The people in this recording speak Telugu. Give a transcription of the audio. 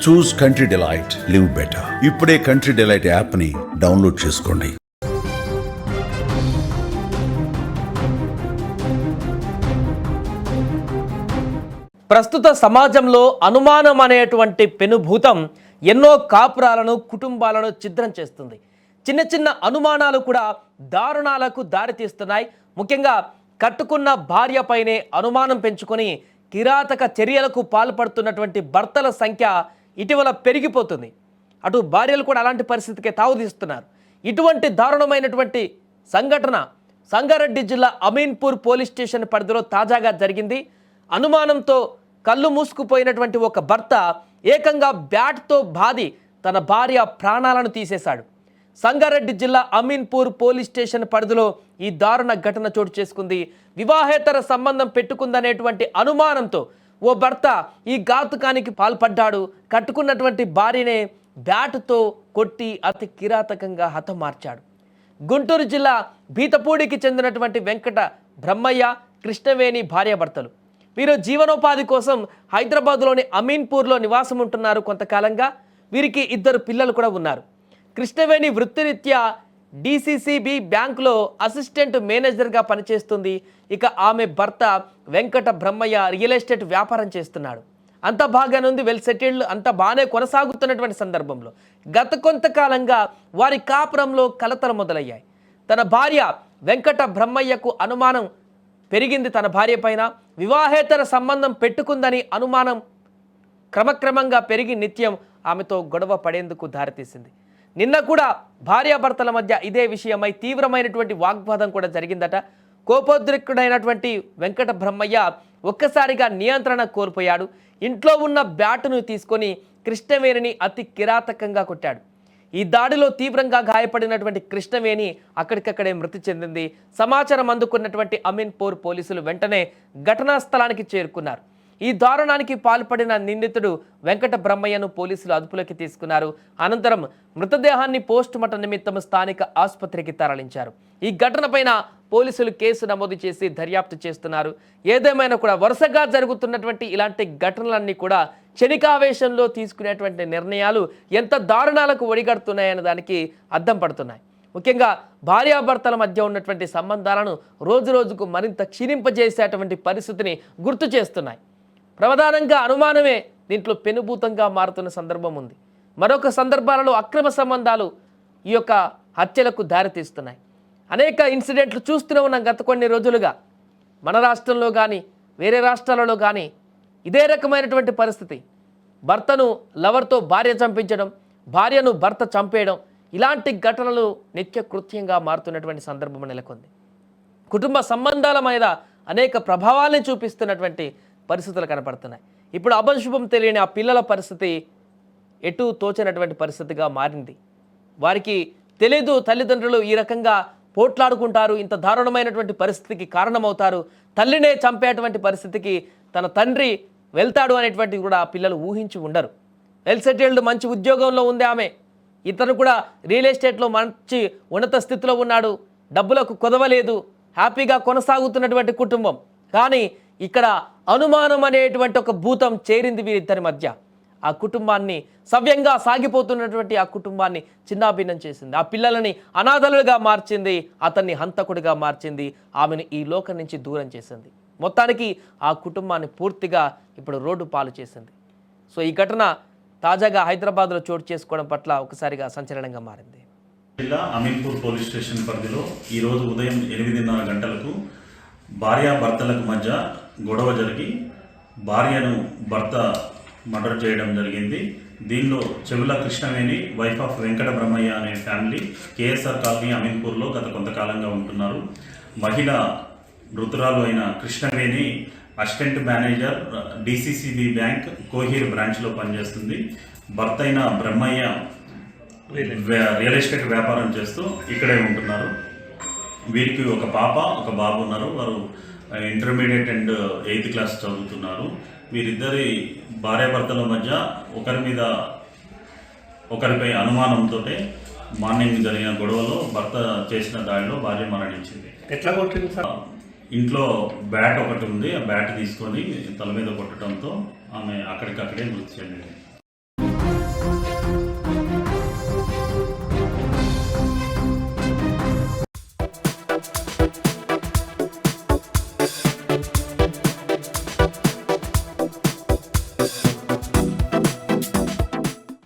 చూస్ కంట్రీ డిలైట్, లివ్ బెటర్. ఇప్పుడే కంట్రీ డిలైట్ యాప్ ని డౌన్లోడ్ చేసుకోండి. ప్రస్తుత సమాజంలో అనుమానం అనేటువంటి పెనుభూతం ఎన్నో కాపురాలను, కుటుంబాలను ఛిద్రం చేస్తుంది. చిన్న చిన్న అనుమానాలు కూడా దారుణాలకు దారితీస్తున్నాయి. ముఖ్యంగా కట్టుకున్న భార్యపైనే అనుమానం పెంచుకొని కిరాతక చర్యలకు పాల్పడుతున్నటువంటి భర్తల సంఖ్య ఇటీవల పెరిగిపోతుంది. అటు భార్యలు కూడా అలాంటి పరిస్థితికే తావుతీస్తున్నారు. ఇటువంటి దారుణమైనటువంటి సంఘటన సంగారెడ్డి జిల్లా అమీన్పూర్ పోలీస్ స్టేషన్ పరిధిలో తాజాగా జరిగింది. అనుమానంతో కళ్ళు మూసుకుపోయినటువంటి ఒక భర్త ఏకంగా బ్యాట్తో బాది తన భార్య ప్రాణాలను తీసేశాడు. సంగారెడ్డి జిల్లా అమీన్పూర్ పోలీస్ స్టేషన్ పరిధిలో ఈ దారుణ ఘటన చోటు చేసుకుంది. వివాహేతర సంబంధం పెట్టుకుందనేటువంటి అనుమానంతో ఓ భర్త ఈ ఘాతుకానికి పాల్పడ్డాడు. కట్టుకున్నటువంటి భార్యనే బ్యాటుతో కొట్టి అతి కిరాతకంగా హతమార్చాడు. గుంటూరు జిల్లా బీతపూడికి చెందినటువంటి వెంకట బ్రహ్మయ్య, కృష్ణవేణి భార్యాభర్తలు. వీరు జీవనోపాధి కోసం హైదరాబాద్లోని అమీన్పూర్లో నివాసం ఉంటున్నారు. కొంతకాలంగా వీరికి 2 పిల్లలు కూడా ఉన్నారు. కృష్ణవేణి వృత్తిరీత్యా డిసిసిబి బ్యాంకులో అసిస్టెంట్ మేనేజర్గా పనిచేస్తుంది. ఇక ఆమె భర్త వెంకట బ్రహ్మయ్య రియల్ ఎస్టేట్ వ్యాపారం చేస్తున్నాడు. అంత బాగానే ఉంది, వెల్ సెటిల్డ్, అంత బాగానే కొనసాగుతున్నటువంటి సందర్భంలో గత కొంతకాలంగా వారి కాపురంలో కలతలు మొదలయ్యాయి. తన భార్య వెంకట బ్రహ్మయ్యకు అనుమానం పెరిగింది. తన భార్య పైన వివాహేతర సంబంధం పెట్టుకుందని అనుమానం క్రమక్రమంగా పెరిగి నిత్యం ఆమెతో గొడవ పడేందుకు దారితీసింది. నిన్న కూడా భార్యాభర్తల మధ్య ఇదే విషయమై తీవ్రమైనటువంటి వాగ్వాదం కూడా జరిగిందట. కోపోద్రిక్తుడైనటువంటి వెంకట బ్రహ్మయ్య ఒక్కసారిగా నియంత్రణ కోల్పోయాడు. ఇంట్లో ఉన్న బ్యాటును తీసుకొని కృష్ణవేణిని అతి కిరాతకంగా కొట్టాడు. ఈ దాడిలో తీవ్రంగా గాయపడినటువంటి కృష్ణవేణి అక్కడికక్కడే మృతి చెందింది. సమాచారం అందుకున్నటువంటి అమీన్పూర్ పోలీసులు వెంటనే ఘటనా స్థలానికి చేరుకున్నారు. ఈ దారుణానికి పాల్పడిన నిందితుడు వెంకట బ్రహ్మయ్యను పోలీసులు అదుపులోకి తీసుకున్నారు. అనంతరం మృతదేహాన్ని పోస్టుమార్టం నిమిత్తం స్థానిక ఆసుపత్రికి తరలించారు. ఈ ఘటనపైన పోలీసులు కేసు నమోదు చేసి దర్యాప్తు చేస్తున్నారు. ఏదేమైనా కూడా వరుసగా జరుగుతున్నటువంటి ఇలాంటి ఘటనలన్నీ కూడా క్షణికావేశంలో తీసుకునేటువంటి నిర్ణయాలు ఎంత దారుణాలకు ఒడిగడుతున్నాయనే దానికి అద్దం పడుతున్నాయి. ముఖ్యంగా భార్యాభర్తల మధ్య ఉన్నటువంటి సంబంధాలను రోజు రోజుకు మరింత క్షీణింపజేసేటువంటి పరిస్థితిని గుర్తు చేస్తున్నాయి. ప్రధానంగా అనుమానమే దీంట్లో పెనుభూతంగా మారుతున్న సందర్భం ఉంది. మరొక సందర్భాలలో అక్రమ సంబంధాలు ఈ యొక్క హత్యలకు దారితీస్తున్నాయి. అనేక ఇన్సిడెంట్లు చూస్తూనే ఉన్నాం గత కొన్ని రోజులుగా. మన రాష్ట్రంలో కానీ వేరే రాష్ట్రాలలో కానీ ఇదే రకమైనటువంటి పరిస్థితి. భర్తను లవర్తో భార్య చంపించడం, భార్యను భర్త చంపేయడం, ఇలాంటి ఘటనలు నిత్య కృత్యంగా మారుతున్నటువంటి సందర్భం నెలకొంది. కుటుంబ సంబంధాల మీద అనేక ప్రభావాలను చూపిస్తున్నటువంటి పరిస్థితులు కనపడుతున్నాయి. ఇప్పుడు అభశుభం తెలియని ఆ పిల్లల పరిస్థితి ఎటు తోచనటువంటి పరిస్థితిగా మారింది. వారికి తెలీదు తల్లిదండ్రులు ఈ రకంగా పోట్లాడుకుంటారు, ఇంత దారుణమైనటువంటి పరిస్థితికి కారణమవుతారు, తల్లినే చంపేటువంటి పరిస్థితికి తన తండ్రి వెళ్తాడు అనేటువంటిది కూడా పిల్లలు ఊహించి ఉండరు. వెల్ సెటిల్డ్, మంచి ఉద్యోగంలో ఉంది ఆమె, ఇతను కూడా రియల్ ఎస్టేట్లో మంచి ఉన్నత స్థితిలో ఉన్నాడు, డబ్బులకు కొదవలేదు, హ్యాపీగా కొనసాగుతున్నటువంటి కుటుంబం. కానీ ఇక్కడ అనుమానం అనేటువంటి ఒక భూతం చేరింది వీరిద్దరి మధ్య. ఆ కుటుంబాన్ని సవ్యంగా సాగిపోతున్నటువంటి ఆ కుటుంబాన్ని చిన్నాభిన్నం చేసింది. ఆ పిల్లలని అనాథలుగా మార్చింది, అతన్ని హంతకుడిగా మార్చింది, ఆమెను ఈ లోకం నుంచి దూరం చేసింది. మొత్తానికి ఆ కుటుంబాన్ని పూర్తిగా ఇప్పుడు రోడ్డు పాలు చేసింది. సో ఈ ఘటన తాజాగా హైదరాబాద్లో చోటు చేసుకోవడం పట్ల ఒకసారిగా సంచలనంగా మారింది. జిల్లా అమీన్పూర్ పోలీస్ స్టేషన్ పరిధిలో ఈరోజు ఉదయం 8:30 గంటలకు భార్యాభర్తలకు మధ్య గొడవ జరిగి భార్యను భర్త మర్డర్ చేయడం జరిగింది. దీనిలో చెవుల కృష్ణవేణి, వైఫ్ ఆఫ్ వెంకట బ్రహ్మయ్య అనే ఫ్యామిలీ కేఎస్ఆర్ కాలనీ అమీన్పూర్లో గత కొంతకాలంగా ఉంటున్నారు. మహిళ మృతురాలు అయిన Krishnaveni assistant manager DCCB bank Kohir బ్రాంచ్లో పనిచేస్తుంది. భర్త అయిన బ్రహ్మయ్య రియల్ ఎస్టేట్ వ్యాపారం చేస్తూ ఇక్కడే ఉంటున్నారు. వీరికి ఒక పాప, ఒక బాబు ఉన్నారు. వారు ఇంటర్మీడియట్ అండ్ 8th క్లాస్ చదువుతున్నారు. వీరిద్దరి భార్యాభర్తల మధ్య ఒకరిపై అనుమానంతో మార్నింగ్ జరిగిన గొడవలో భర్త చేసిన దాడిలో భార్య మరణించింది. ఎట్లా కొట్టింది సార్? ఇంట్లో బ్యాట్ ఒకటి ఉంది, ఆ బ్యాట్ తీసుకొని తల మీద కొట్టడంతో ఆమె అక్కడికక్కడే మృతి చెందింది.